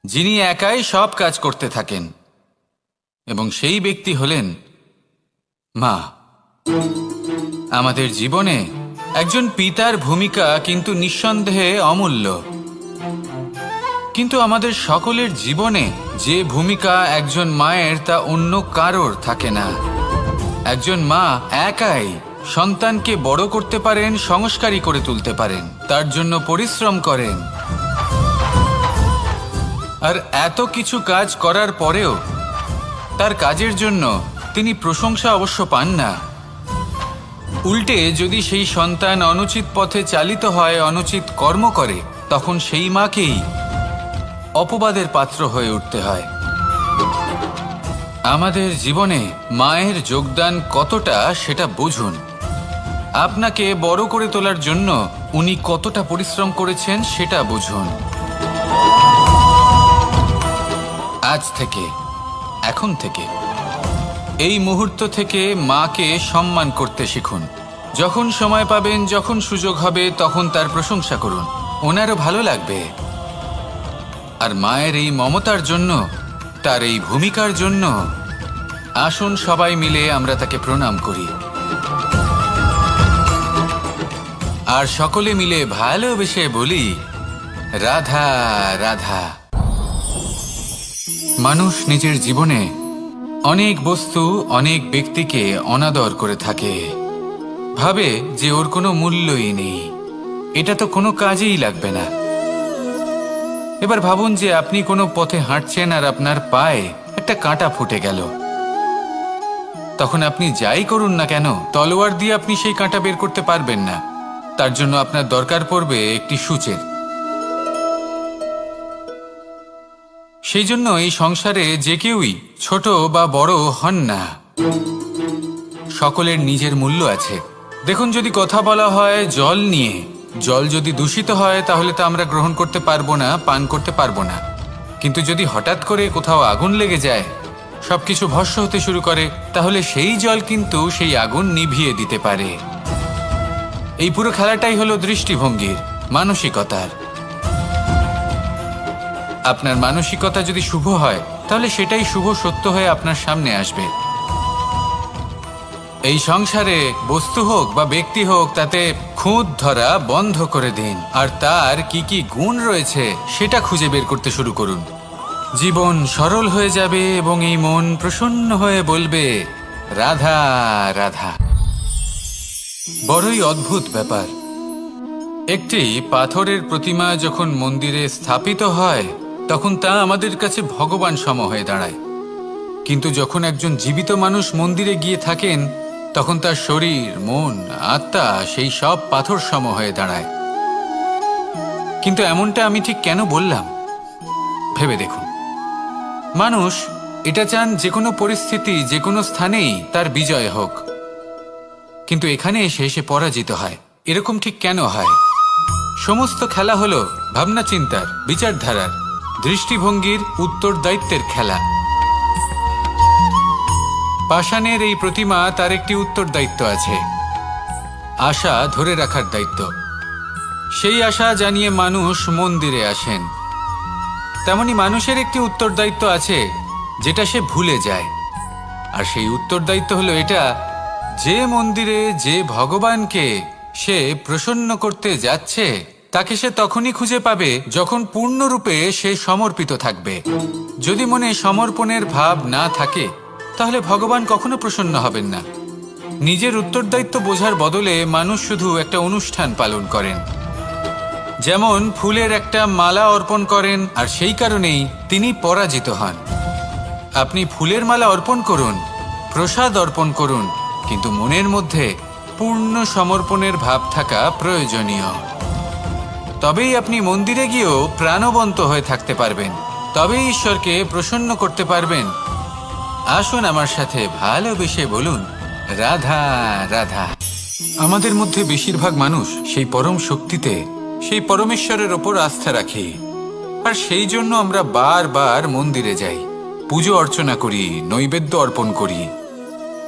A: যিনি একাই সব কাজ করতে থাকেন, এবং সেই ব্যক্তি হলেন মা। আমাদের জীবনে একজন পিতার ভূমিকা কিন্তু নিঃসন্দেহে অমূল্য, কিন্তু আমাদের সকলের জীবনে যে ভূমিকা একজন মায়ের তা অন্য কারোর থাকে না। একজন মা একাই সন্তানকে বড় করতে পারেন, সংস্কারী করে তুলতে পারেন, তার জন্য পরিশ্রম করেন। আর এত কিছু কাজ করার পরেও তার কাজের জন্য তিনি প্রশংসা অবশ্য পান না। উল্টে যদি সেই সন্তান অনুচিত পথে চালিত হয়, অনুচিত কর্ম করে, তখন সেই মাকেই অপবাদের পাত্র হয়ে উঠতে হয়। আমাদের জীবনে মায়ের যোগদান কতটা সেটা বুঝুন। আপনাকে বড় করে তোলার জন্য উনি কতটা পরিশ্রম করেছেন সেটা বুঝুন। আজ থেকে, এখন থেকে, এই মুহূর্ত থেকে মাকে সম্মান করতে শিখুন। যখন সময় পাবেন, যখন সুযোগ হবে, তখন তার প্রশংসা করুন, ওনারও ভালো লাগবে। আর মায়ের এই মমতার জন্য, তার এই ভূমিকার জন্য আসুন সবাই মিলে আমরা তাকে প্রণাম করি, আর সকলে মিলে ভালোবেসে বলি, রাধা রাধা। মানুষ নিজের জীবনে অনেক বস্তু, অনেক ব্যক্তিকে অনাদর করে থাকে, ভাবে যে ওর কোনো মূল্যই নেই, এটা তো কোনো কাজেই লাগবে না। এবার ভাবুন যে আপনি কোনো পথে হাঁটছেন আর আপনার পায়ে একটা কাঁটা ফুটে গেল। তখন আপনি যাই করুন না কেন, তলোয়ার দিয়ে আপনি সেই কাঁটা বের করতে পারবেন না। তার জন্য আপনার দরকার পড়বে একটি সূচের। সেই জন্য এই সংসারে যে কেউই ছোট বা বড় হন না, সকলের নিজের মূল্য আছে। দেখুন, যদি কথা বলা হয় জল নিয়ে, জল যদি দূষিত হয় তাহলে তা আমরা গ্রহণ করতে পারবো না, পান করতে পারবো না। কিন্তু যদি হঠাৎ করে কোথাও আগুন লেগে যায়, সবকিছু ভস্ম হতে শুরু করে, তাহলে সেই জল কিন্তু সেই আগুন নিভিয়ে দিতে পারে। এই পুরো খেলাটাই হলো দৃষ্টিভঙ্গির, মানসিকতার। আপনার মানসিকতা যদি শুভ হয় তাহলে সেটাই শুভ সত্য হয়ে আপনার সামনে আসবে। এই সংসারে বস্তু হোক বা ব্যক্তি হোক, তাতে খুঁত ধরা বন্ধ করে দিন আর তার কি কি গুণ রয়েছে সেটা খুঁজে বের করতে শুরু করুন। জীবন সরল হয়ে যাবে এবং এই মন প্রসন্ন হয়ে বলবে, রাধা রাধা। বড়ই অদ্ভুত ব্যাপার। একটি পাথরের প্রতিমা যখন মন্দিরে স্থাপিত হয় তখন তা আমাদের কাছে ভগবান সম হয়ে দাঁড়ায়। কিন্তু যখন একজন জীবিত মানুষ মন্দিরে গিয়ে থাকেন তখন তার শরীর, মন, আত্মা সেই সব পাথর সম হয়ে দাঁড়ায়। কিন্তু এমনটা আমি ঠিক কেন বললাম ভেবে দেখুন। মানুষ এটা চান যে কোনো পরিস্থিতি, যে কোনো স্থানেই তার বিজয় হোক, কিন্তু এখানে এসে সে পরাজিত হয়। এরকম ঠিক কেন হয়? সমস্ত খেলা হলো ভাবনা চিন্তার, বিচারধারার, দৃষ্টিভঙ্গির, উত্তরদায়িত্বের খেলা। পাষাণের এই প্রতিমা, তার একটি উত্তরদায়িত্ব আছে, আশা ধরে রাখার দায়িত্ব। সেই আশা জানিয়ে মানুষ মন্দিরে আসেন। তেমনি মানুষের একটি উত্তরদায়িত্ব আছে যেটা সে ভুলে যায়। আর সেই উত্তরদায়িত্ব হলো এটা, যে মন্দিরে যে ভগবানকে সে প্রসন্ন করতে যাচ্ছে তাকে সে তখনই খুঁজে পাবে যখন পূর্ণরূপে সে সমর্পিত থাকবে। যদি মনে সমর্পণের ভাব না থাকে তাহলে ভগবান কখনো প্রসন্ন হবেন না। নিজের উত্তরদায়িত্ব বোঝার বদলে মানুষ শুধু একটা অনুষ্ঠান পালন করেন। যেমন ফুলের একটা মালা অর্পণ করেন আর সেই কারণেই তিনি পরাজিত হন। আপনি ফুলের মালা অর্পণ করুন, প্রসাদ অর্পণ করুন, কিন্তু মনের মধ্যে পূর্ণ সমর্পণের ভাব থাকা প্রয়োজনীয়। তবেই আপনি মন্দিরে গিয়েও প্রাণবন্ত হয়ে থাকতে পারবেন, তবেই ঈশ্বরকে প্রসন্ন করতে পারবেন। আসুন আমার সাথে ভালোবেসে বলুন, রাধা রাধা। আমাদের মধ্যে বেশিরভাগ মানুষ সেই পরম শক্তিতে, সেই পরমেশ্বরের ওপর আস্থা রাখি, আর সেই জন্য আমরা বারবার মন্দিরে যাই, পুজো অর্চনা করি, নৈবেদ্য অর্পণ করি।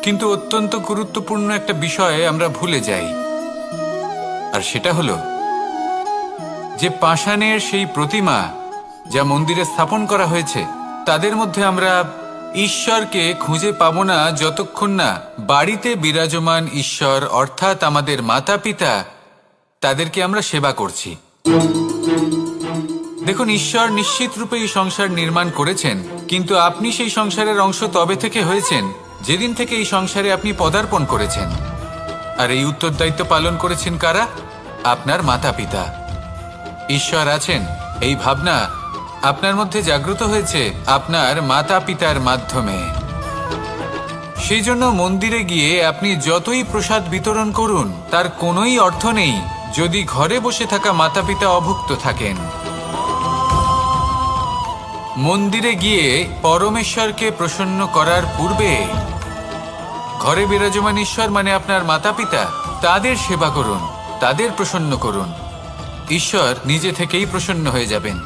A: কিন্তু অত্যন্ত গুরুত্বপূর্ণ একটা বিষয়ে আমরা ভুলে যাই, আর সেটা হলো যে পাষাণের সেই প্রতিমা যা মন্দিরে স্থাপন করা হয়েছে, তাদের মধ্যে আমরা ঈশ্বরকে খুঁজে পাবো না যতক্ষণ না বাড়িতে বিরাজমান ঈশ্বর অর্থাৎ আমাদের মাতা পিতা, তাদেরকে আমরা সেবা করছি। দেখুন, ঈশ্বর নিশ্চিত রূপে এই সংসার নির্মাণ করেছেন, কিন্তু আপনি সেই সংসারের অংশ তবে থেকে হয়েছেন যেদিন থেকে এই সংসারে আপনি পদার্পণ করেছেন। আর এই উত্তরদায়িত্ব পালন করেছেন কারা? আপনার মাতা পিতা। ঈশ্বর আছেন এই ভাবনা আপনার মধ্যে জাগ্রত হয়েছে আপনার মাতা পিতার মাধ্যমে। সেই জন্য মন্দিরে গিয়ে আপনি যতই প্রসাদ বিতরণ করুন তার কোনোই অর্থ নেই যদি ঘরে বসে থাকা মাতা পিতা অভুক্ত থাকেন। মন্দিরে গিয়ে পরমেশ্বরকে প্রসন্ন করার পূর্বে ঘরে বিরাজমান ঈশ্বর মানে আপনার মাতা পিতা, তাদের সেবা করুন, তাদের প্রসন্ন করুন। ঈশ্বর নিজে থেকেই প্রসন্ন হয়ে যাবেন।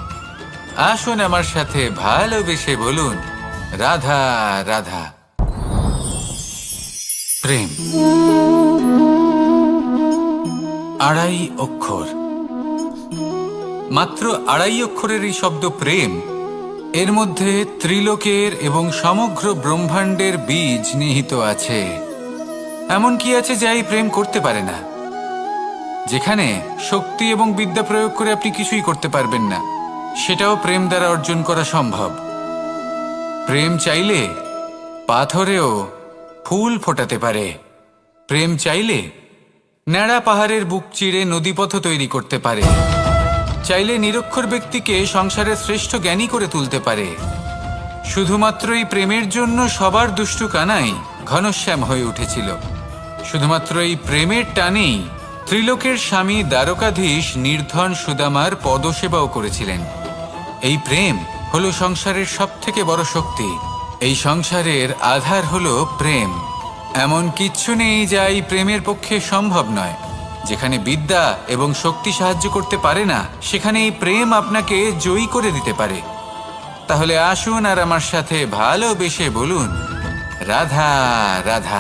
A: আসুন আমার সাথে ভালোবেসে বলুন, রাধা রাধা। প্রেম আড়াই অক্ষর, মাত্র আড়াই অক্ষরের এই শব্দ প্রেম, এর মধ্যে ত্রিলোকের এবং সমগ্র ব্রহ্মাণ্ডের বীজ নিহিত আছে। এমন কি আছে যা এই প্রেম করতে পারে না? যেখানে শক্তি এবং বিদ্যা প্রয়োগ করে আপনি কিছুই করতে পারবেন না, সেটাও প্রেম দ্বারা অর্জন করা সম্ভব। প্রেম চাইলে পাথরেও ফুল ফোটাতে পারে। প্রেম চাইলে ন্যাড়া পাহাড়ের বুক চিরে নদীপথ তৈরি করতে পারে। চাইলে নিরক্ষর ব্যক্তিকে সংসারের শ্রেষ্ঠ জ্ঞানী করে তুলতে পারে। শুধুমাত্র এই প্রেমের জন্য সবার দুষ্টু কানাই ঘনশ্যাম হয়ে উঠেছিল। শুধুমাত্র এই প্রেমের টানেই ত্রিলোকের স্বামী দ্বারকাধীশ নির্ধন সুদামার পদসেবাও করেছিলেন। এই প্রেম হলো সংসারের সবথেকে বড় শক্তি। এই সংসারের আধার হলো প্রেম। এমন কিচ্ছু নেই যা এই প্রেমের পক্ষে সম্ভব নয়। যেখানে বিদ্যা এবং শক্তি সাহায্য করতে পারে না, সেখানে এই প্রেম আপনাকে জয়ী করে দিতে পারে। তাহলে আসুন আর আমার সাথে ভালোবেসে বলুন, রাধা রাধা।